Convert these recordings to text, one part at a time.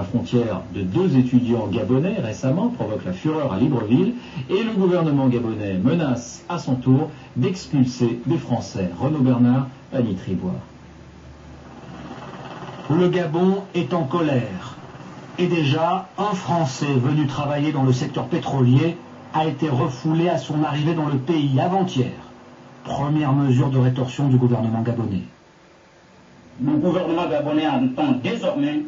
frontière de 2 étudiants gabonais récemment provoque la fureur à Libreville et le gouvernement gabonais menace à son tour d'expulser des Français. Renaud Bernard, Annie Triboire. Le Gabon est en colère. Et déjà, un Français venu travailler dans le secteur pétrolier a été refoulé à son arrivée dans le pays avant-hier. Première mesure de rétorsion du gouvernement gabonais. Le gouvernement gabonais entend désormais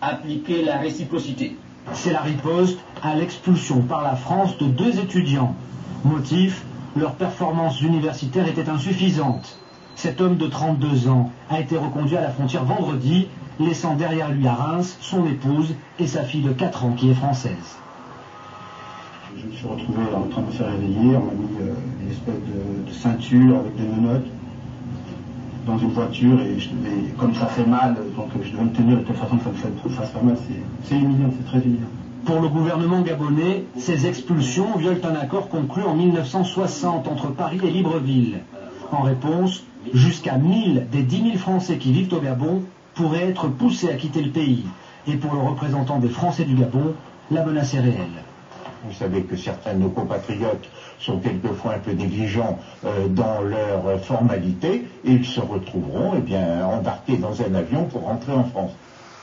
appliquer la réciprocité. C'est la riposte à l'expulsion par la France de 2 étudiants. Motif, leur performance universitaire était insuffisante. Cet homme de 32 ans a été reconduit à la frontière vendredi, laissant derrière lui à Reims son épouse et sa fille de 4 ans qui est française. Je me suis retrouvé en train de me faire réveiller, on m'a mis une espèce de ceinture avec des menottes dans une voiture et comme ça fait mal, donc je devais me tenir de telle façon que ça me fasse pas mal, c'est humiliant, c'est très humiliant. Pour le gouvernement gabonais, ces expulsions violent un accord conclu en 1960 entre Paris et Libreville. En réponse, jusqu'à 1000 des 10 000 Français qui vivent au Gabon pourraient être poussés à quitter le pays. Et pour le représentant des Français du Gabon, la menace est réelle. Vous savez que certains de nos compatriotes sont quelquefois un peu négligents dans leurs formalités et ils se retrouveront embarqués dans un avion pour rentrer en France.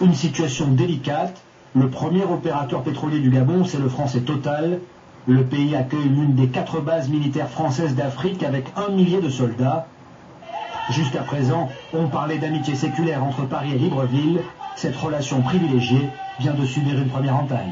Une situation délicate. Le premier opérateur pétrolier du Gabon, c'est le français Total. Le pays accueille l'une des 4 bases militaires françaises d'Afrique avec 1 millier de soldats. Jusqu'à présent, on parlait d'amitié séculaire entre Paris et Libreville. Cette relation privilégiée vient de subir une première entaille.